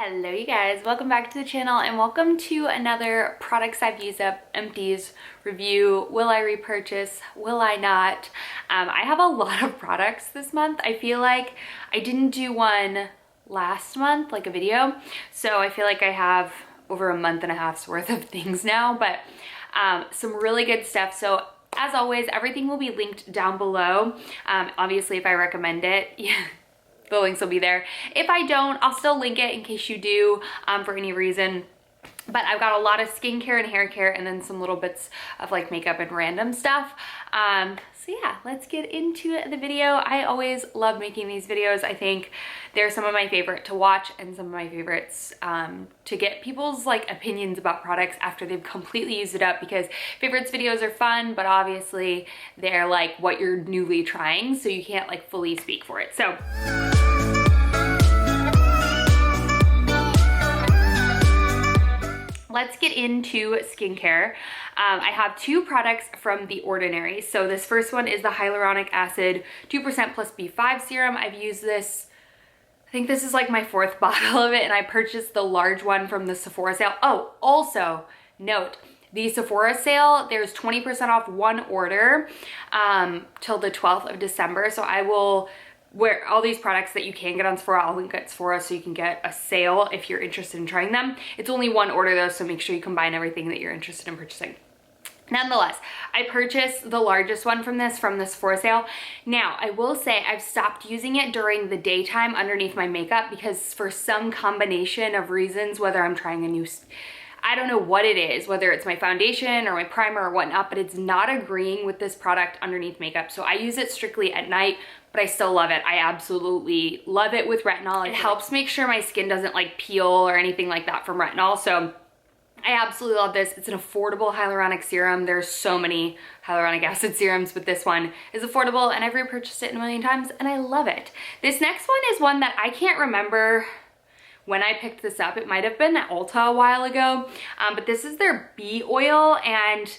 Hello you guys, welcome back to the channel and welcome to another products I've used up Empties review. Will I repurchase? Will I not? I have a lot of products this month. I feel like I didn't do one last month, like a video, so I feel like I have over a month and a half's worth of things now, but some really good stuff. So as always, everything will be linked down below. Obviously if I recommend it, yeah, the links will be there. If I don't, I'll still link it in case you do for any reason. But I've got a lot of skincare and hair care and then some little bits of like makeup and random stuff. So yeah, let's get into the video. I always love making these videos. I think they're some of my favorite to watch and some of my favorites to get people's like opinions about products after they've completely used it up, because favorites videos are fun, but obviously they're like what you're newly trying, so you can't like fully speak for it. So let's get into skincare. I have two products from The Ordinary. So this first one is the hyaluronic acid 2% plus B5 serum. I've used this, I think this is like my fourth bottle of it, and I purchased the large one from the Sephora sale. Oh, also note, the Sephora sale, there's 20% off one order till the 12th of December. So I will, where all these products that you can get on Sephora, I'll link at Sephora so you can get a sale if you're interested in trying them. It's only one order though, so make sure you combine everything that you're interested in purchasing. Nonetheless, I purchased the largest one from the Sephora sale. Now, I will say I've stopped using it during the daytime underneath my makeup because for some combination of reasons, whether I'm trying a new, I don't know what it is, whether it's my foundation or my primer or whatnot, but it's not agreeing with this product underneath makeup. So I use it strictly at night, but I still love it. I absolutely love it with retinol. It helps make sure my skin doesn't like peel or anything like that from retinol. So I absolutely love this. It's an affordable hyaluronic serum. There's so many hyaluronic acid serums, but this one is affordable and I've repurchased it a million times and I love it. This next one is one that I can't remember when I picked this up. It might have been at Ulta a while ago, but this is their bee oil and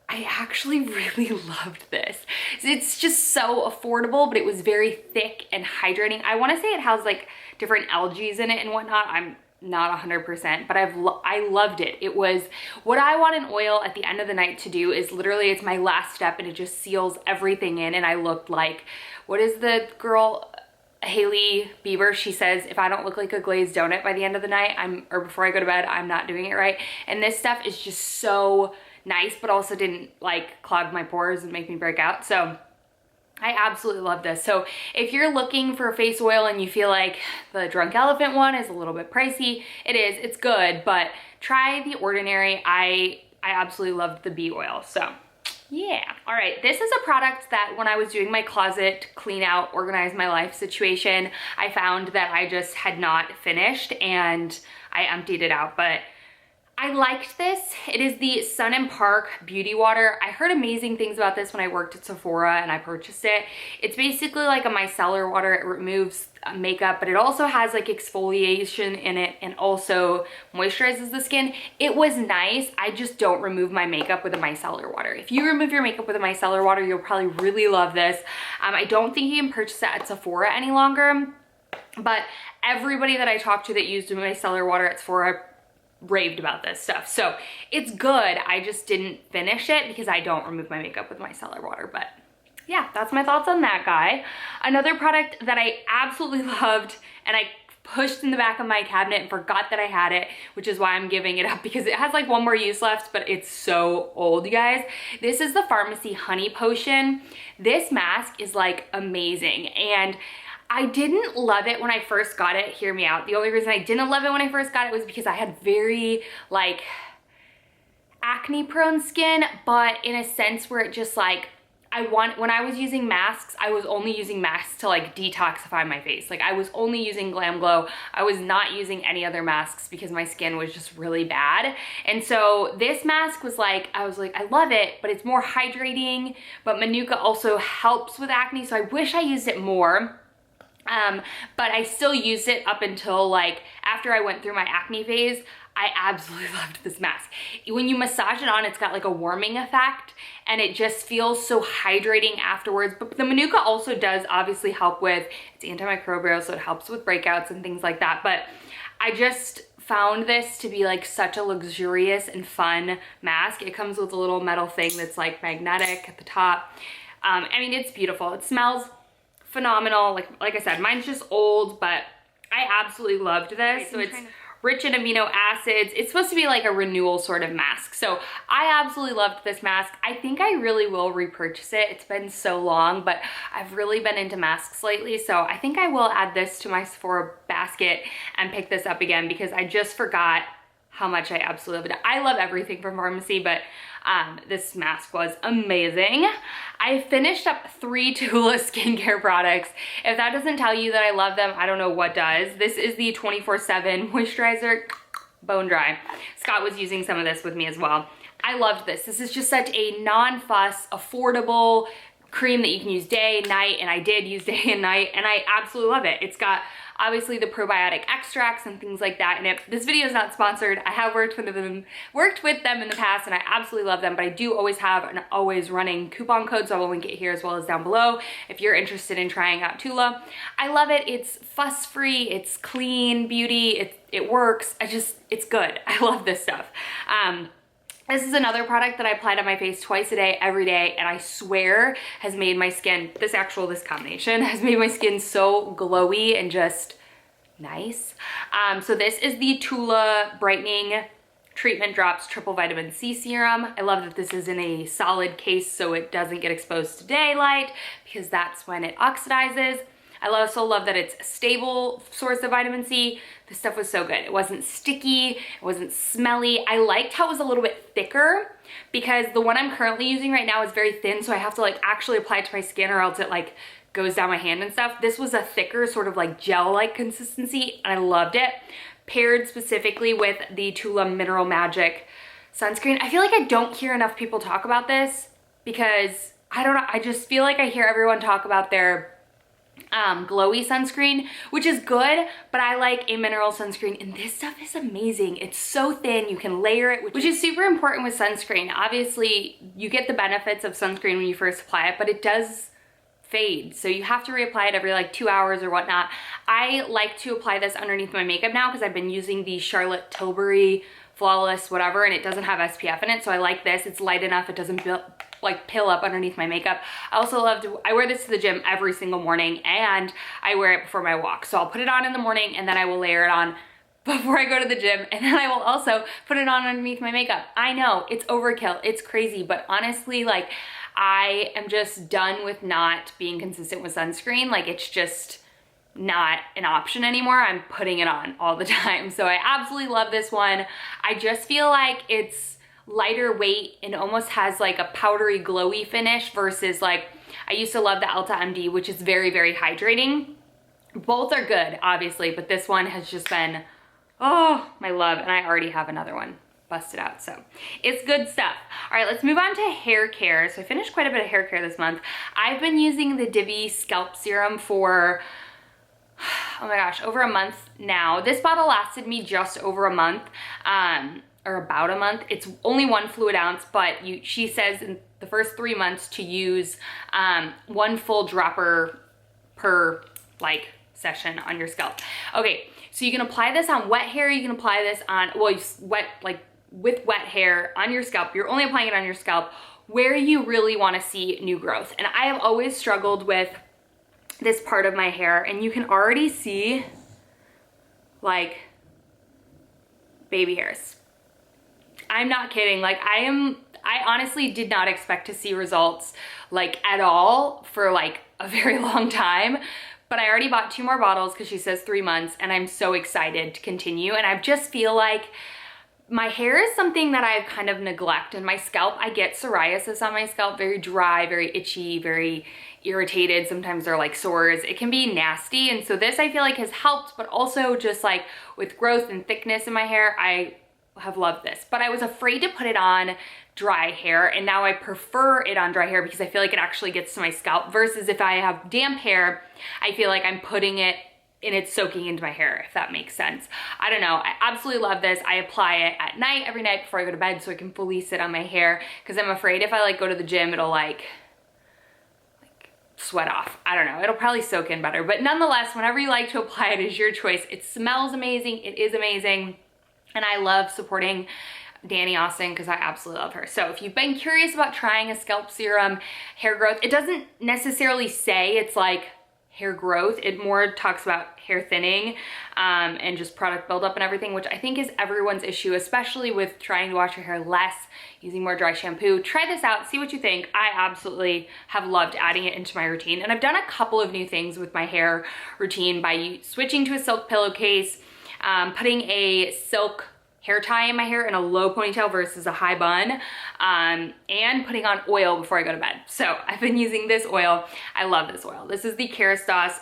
I actually really loved this. It's just so affordable, but it was very thick and hydrating. I want to say it has like different algae in it and whatnot. I'm not 100%, but I loved it. It was what I want an oil at the end of the night to do. Is literally, it's my last step and it just seals everything in, and I looked like, what is the girl, Hailey Bieber, she says, if I don't look like a glazed donut by the end of the night, or before I go to bed, I'm not doing it right. And this stuff is just so nice, but also didn't like clog my pores and make me break out. So I absolutely love this. So if you're looking for a face oil and you feel like the Drunk Elephant one is a little bit pricey, it is, it's good, but try The Ordinary. I absolutely loved the bee oil. So yeah. All right, this is a product that when I was doing my closet clean out, organize my life situation, I found that I just had not finished and I emptied it out, but I liked this. It is the Sun and Park Beauty Water. I heard amazing things about this when I worked at Sephora and I purchased it. It's basically like a micellar water. It removes makeup, but it also has like exfoliation in it and also moisturizes the skin. It was nice. I just don't remove my makeup with a micellar water. If you remove your makeup with a micellar water, you'll probably really love this. I don't think you can purchase it at Sephora any longer, but everybody that I talked to that used a micellar water at Sephora raved about this stuff. So it's good. I just didn't finish it because I don't remove my makeup with micellar water. But yeah, that's my thoughts on that guy. Another product that I absolutely loved and I pushed in the back of my cabinet and forgot that I had it, which is why I'm giving it up because it has like one more use left, but it's so old, you guys. This is the Pharmacy Honey Potion. This mask is like amazing, and I didn't love it when I first got it. Hear me out. The only reason I didn't love it when I first got it was because I had very like acne prone skin, but in a sense where it just like, when I was using masks, I was only using masks to like detoxify my face. Like I was only using Glam Glow. I was not using any other masks because my skin was just really bad. And so this mask was like, I was like, I love it, but it's more hydrating, but Manuka also helps with acne. So I wish I used it more. But I still used it up until like after I went through my acne phase. I absolutely loved this mask. When you massage it on, it's got like a warming effect and it just feels so hydrating afterwards. But the Manuka also does obviously help with, it's antimicrobial, so it helps with breakouts and things like that. But I just found this to be like such a luxurious and fun mask. It comes with a little metal thing that's like magnetic at the top. I mean, it's beautiful. It smells phenomenal. Like I said, mine's just old, but I absolutely loved this. So it's rich in amino acids. It's supposed to be like a renewal sort of mask. So I absolutely loved this mask. I think I really will repurchase it. It's been so long, but I've really been into masks lately. So I think I will add this to my Sephora basket and pick this up again because I just forgot how much I absolutely loved it. I love everything from Pharmacy, but this mask was amazing. I finished up 3 Tula skincare products. If that doesn't tell you that I love them, I don't know what does. This is the 24/7 moisturizer, bone dry. Scott was using some of this with me as well. I loved this. This is just such a non-fuss, affordable cream that you can use day, night, and I did use day and night, and I absolutely love it. It's got obviously the probiotic extracts and things like that in it. This video is not sponsored. I have worked with them in the past, and I absolutely love them, but I do always have an always running coupon code, so I will link it here as well as down below if you're interested in trying out Tula. I love it. It's fuss-free, it's clean beauty, it works. It's good. I love this stuff. This is another product that I applied on my face twice a day, every day, and I swear has made my skin, this combination has made my skin so glowy and just nice. So this is the Tula Brightening Treatment Drops Triple Vitamin C Serum. I love that this is in a solid case so it doesn't get exposed to daylight because that's when it oxidizes. I also love that it's a stable source of vitamin C. This stuff was so good. It wasn't sticky, it wasn't smelly. I liked how it was a little bit thicker because the one I'm currently using right now is very thin, so I have to like actually apply it to my skin or else it like goes down my hand and stuff. This was a thicker sort of like gel-like consistency and I loved it. Paired specifically with the Tula Mineral Magic sunscreen. I feel like I don't hear enough people talk about this because I don't know, I just feel like I hear everyone talk about their glowy sunscreen, which is good, but I like a mineral sunscreen, and this stuff is amazing. It's so thin, you can layer it, which is super important with sunscreen. Obviously, you get the benefits of sunscreen when you first apply it, but it does fade, so you have to reapply it every like 2 hours or whatnot. I like to apply this underneath my makeup now because I've been using the Charlotte Tilbury Flawless whatever, and it doesn't have SPF in it, so I like this. It's light enough, it doesn't like pill up underneath my makeup. I also I wear this to the gym every single morning and I wear it before my walk. So I'll put it on in the morning and then I will layer it on before I go to the gym, and then I will also put it on underneath my makeup. I know it's overkill, it's crazy, but honestly, like I am just done with not being consistent with sunscreen. Like it's just not an option anymore. I'm putting it on all the time. So I absolutely love this one. I just feel like it's lighter weight and almost has like a powdery glowy finish versus like I used to love the Elta MD, which is very, very hydrating. Both are good, obviously, but this one has just been, oh, my love, and I already have another one busted out, so it's good stuff. All right, let's move on to hair care. So I finished quite a bit of hair care this month. I've been using the Divi Scalp Serum for, oh my gosh, over a month now. This bottle lasted me just over a month. Or about a month. It's only 1 fluid ounce, but she says in the first 3 months to use 1 full dropper per like session on your scalp. Okay, so you can apply this on wet hair, you can apply this on, well, with wet hair on your scalp. You're only applying it on your scalp where you really want to see new growth. And I have always struggled with this part of my hair, and you can already see like baby hairs. I'm not kidding. Like I honestly did not expect to see results like at all for like a very long time, but I already bought 2 more bottles because she says 3 months, and I'm so excited to continue. And I just feel like my hair is something that I've kind of neglected. My scalp, I get psoriasis on my scalp, very dry, very itchy, very irritated. Sometimes they're like sores. It can be nasty. And so this I feel like has helped, but also just like with growth and thickness in my hair, I have loved this. But I was afraid to put it on dry hair, and now I prefer it on dry hair because I feel like it actually gets to my scalp versus if I have damp hair, I feel like I'm putting it and it's soaking into my hair, if that makes sense. I don't know. I absolutely love this. I apply it at night, every night before I go to bed so I can fully sit on my hair because I'm afraid if I like go to the gym, it'll like sweat off. I don't know, it'll probably soak in better, but nonetheless, whenever you like to apply it is your choice. It smells amazing, it is amazing, and I love supporting Danny Austin because I absolutely love her. So if you've been curious about trying a scalp serum hair growth, it doesn't necessarily say it's like hair growth, it more talks about hair thinning and just product buildup and everything, which I think is everyone's issue, especially with trying to wash your hair less, using more dry shampoo. Try this out, see what you think. I absolutely have loved adding it into my routine, and I've done a couple of new things with my hair routine by switching to a silk pillowcase, putting a silk hair tie in my hair in a low ponytail versus a high bun, and putting on oil before I go to bed. So I've been using this oil. I love this oil. This is the Kerastase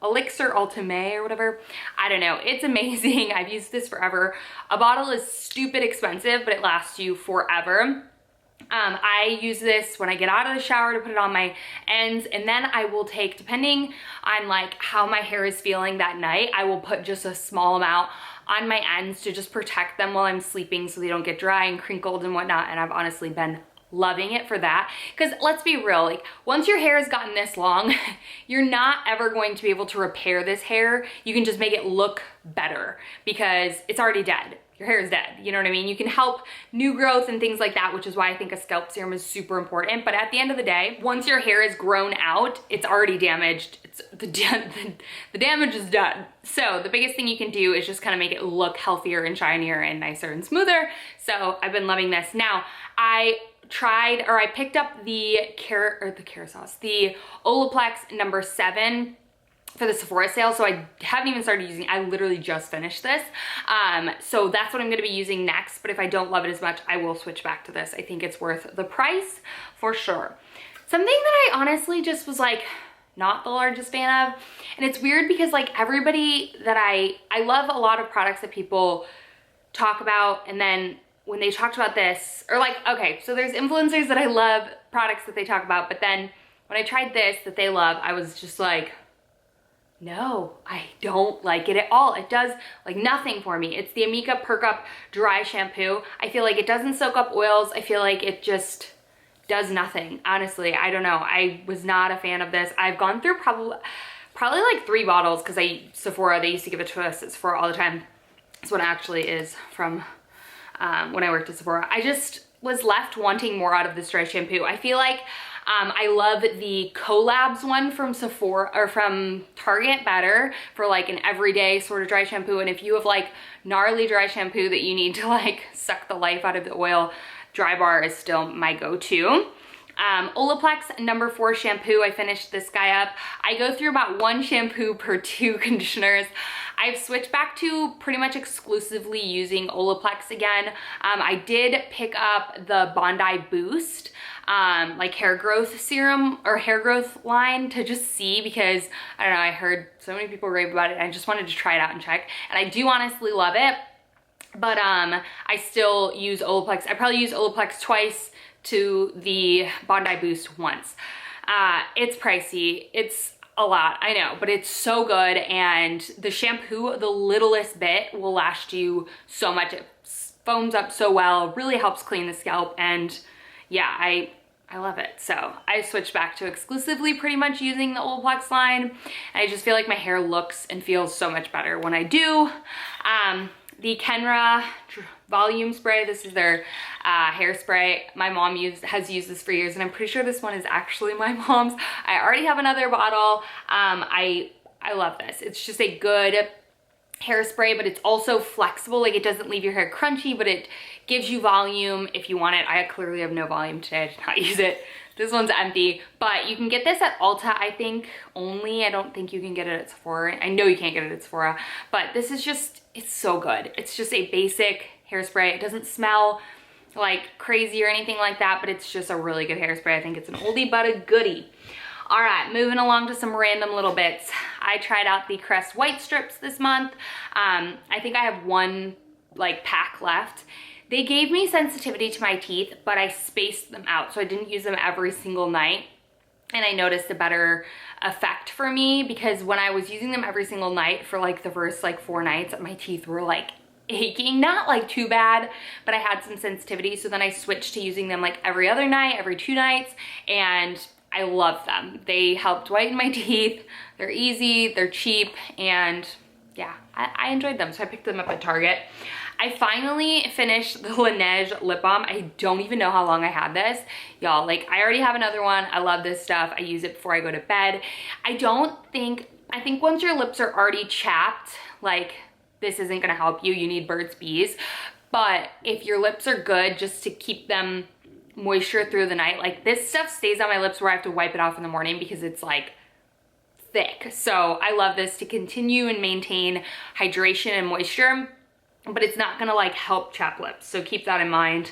Elixir Ultime or whatever. I don't know, it's amazing. I've used this forever. A bottle is stupid expensive, but it lasts you forever. I use this when I get out of the shower to put it on my ends, and then I will take, depending on like how my hair is feeling that night, I will put just a small amount on my ends to just protect them while I'm sleeping so they don't get dry and crinkled and whatnot. And I've honestly been loving it for that, because let's be real, like once your hair has gotten this long, you're not ever going to be able to repair this hair. You can just make it look better because it's already dead. Your hair is dead, you know what I mean? You can help new growth and things like that, which is why I think a scalp serum is super important. But at the end of the day, once your hair is grown out, it's already damaged. The damage is done. So the biggest thing you can do is just kind of make it look healthier and shinier and nicer and smoother. So I've been loving this. Now, I picked up the Kerastase, the Olaplex number 7 for the Sephora sale, so I haven't even started using it. I literally just finished this. So that's what I'm gonna be using next, but if I don't love it as much, I will switch back to this. I think it's worth the price for sure. Something that I honestly just was like, not the largest fan of, and it's weird because like everybody that I love a lot of products that people talk about, and then when they talked about this, or like, okay, so there's influencers that I love, products that they talk about, but then when I tried this that they love, I was just like, no, I don't like it at all. It does like nothing for me. It's the Amika Perk Up Dry Shampoo. I feel like it doesn't soak up oils. I feel like it just does nothing. Honestly, I don't know. I was not a fan of this. I've gone through probably like 3 bottles because Sephora, they used to give it to us at Sephora all the time. This one actually is from when I worked at Sephora. I just was left wanting more out of this dry shampoo. I feel like I love the Collabs one from Sephora or from Target better for like an everyday sort of dry shampoo. And if you have like gnarly dry shampoo that you need to like suck the life out of the oil, Dry Bar is still my go-to. Olaplex number 4 shampoo. I finished this guy up. I go through about 1 shampoo per 2 conditioners. I've switched back to pretty much exclusively using Olaplex again. I did pick up the Bondi Boost like hair growth serum or hair growth line to just see, because I don't know, I heard so many people rave about it and I just wanted to try it out and check, and I do honestly love it. But I still use Olaplex. I probably use Olaplex twice to the Bondi Boost once. It's pricey, it's a lot, I know, but it's so good, and the shampoo, the littlest bit will last you so much. It foams up so well, really helps clean the scalp, and yeah, I love it. So I switched back to exclusively pretty much using the Olaplex line, and I just feel like my hair looks and feels so much better when I do. The Kenra volume spray, this is their hairspray. My mom has used this for years, and I'm pretty sure this one is actually my mom's. I already have another bottle. I love this. It's just a good hairspray, but it's also flexible. Like, it doesn't leave your hair crunchy, but it gives you volume if you want it. I clearly have no volume today. I did not use it. This one's empty, but you can get this at Ulta, I think, only. I don't think you can get it at Sephora. I know you can't get it at Sephora, but this is just, it's so good. It's just a basic hairspray. It doesn't smell like crazy or anything like that, but it's just a really good hairspray. I think it's an oldie but a goodie. All right, moving along to some random little bits. I tried out the Crest White Strips this month. I think I have 1 like pack left. They gave me sensitivity to my teeth, but I spaced them out, so I didn't use them every single night. And I noticed a better effect for me, because when I was using them every single night for like the first like 4 nights, my teeth were like aching, not like too bad, but I had some sensitivity. So then I switched to using them like every other night, every 2 nights, and I love them. They helped whiten my teeth. They're easy, they're cheap, and yeah, I enjoyed them, so I picked them up at Target. I finally finished the Laneige lip balm. I don't even know how long I had this. Y'all, like, I already have another one. I love this stuff. I use it before I go to bed. I think once your lips are already chapped, like, this isn't gonna help you. You need Burt's Bees. But if your lips are good, just to keep them moisture through the night, like, this stuff stays on my lips where I have to wipe it off in the morning because it's like thick. So I love this to continue and maintain hydration and moisture, but it's not gonna like help chapped lips. So keep that in mind.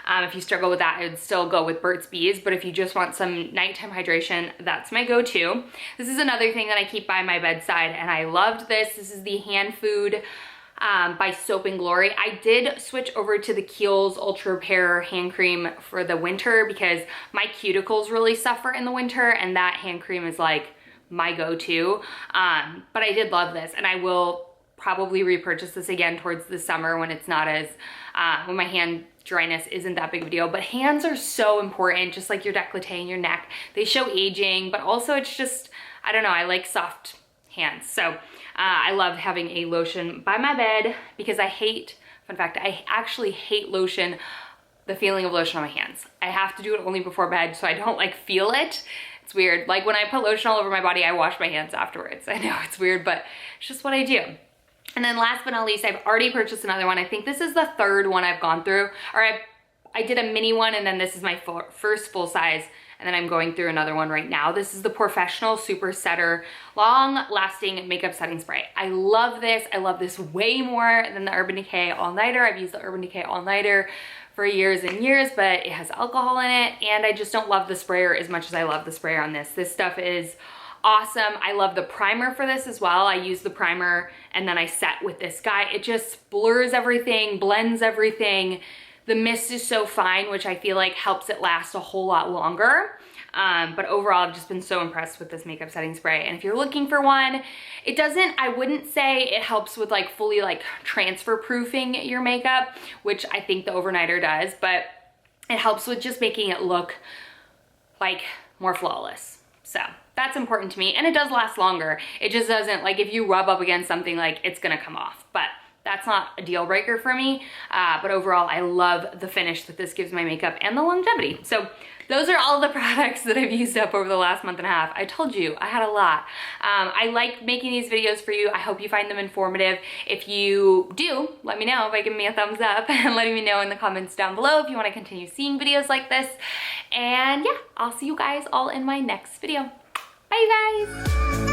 If you struggle with that, I would still go with Burt's Bees, but if you just want some nighttime hydration, that's my go-to. This is another thing that I keep by my bedside, and I loved this. This is the Hand Food by Soap and Glory. I did switch over to the Kiehl's Ultra Repair hand cream for the winter because my cuticles really suffer in the winter, and that hand cream is like my go-to. But I did love this, and I will probably repurchase this again towards the summer when it's not as, when my hand dryness isn't that big of a deal. But hands are so important, just like your décolleté and your neck. They show aging, but also it's just, I don't know, I like soft hands. So I love having a lotion by my bed because I hate, fun fact, I actually hate lotion, the feeling of lotion on my hands. I have to do it only before bed so I don't like feel it. It's weird. Like when I put lotion all over my body, I wash my hands afterwards. I know it's weird, but it's just what I do. And then last but not least, I've already purchased another one. I think this is the third one I've gone through, or I did a mini one, and then this is my first full size, and then I'm going through another one right now. This is the Professional Super Setter Long Lasting Makeup Setting Spray. I love this. I love this way more than the Urban Decay All Nighter. I've used the Urban Decay All Nighter for years and years, but it has alcohol in it, and I just don't love the sprayer as much as I love the sprayer on this. This stuff is awesome. I love the primer for this as well. I use the primer and then I set with this guy. It just blurs everything, blends everything. The mist is so fine, which I feel like helps it last a whole lot longer. But overall, I've just been so impressed with this makeup setting spray. And if you're looking for one, it doesn't, I wouldn't say it helps with like fully like transfer proofing your makeup, which I think the Overnighter does, but it helps with just making it look like more flawless. So that's important to me, and it does last longer. It just doesn't, like if you rub up against something, like it's gonna come off, but that's not a deal breaker for me. But overall, I love the finish that this gives my makeup and the longevity. So those are all the products that I've used up over the last month and a half. I told you, I had a lot. I like making these videos for you. I hope you find them informative. If you do, let me know by giving me a thumbs up and letting me know in the comments down below if you want to continue seeing videos like this. And yeah, I'll see you guys all in my next video. Bye, you guys.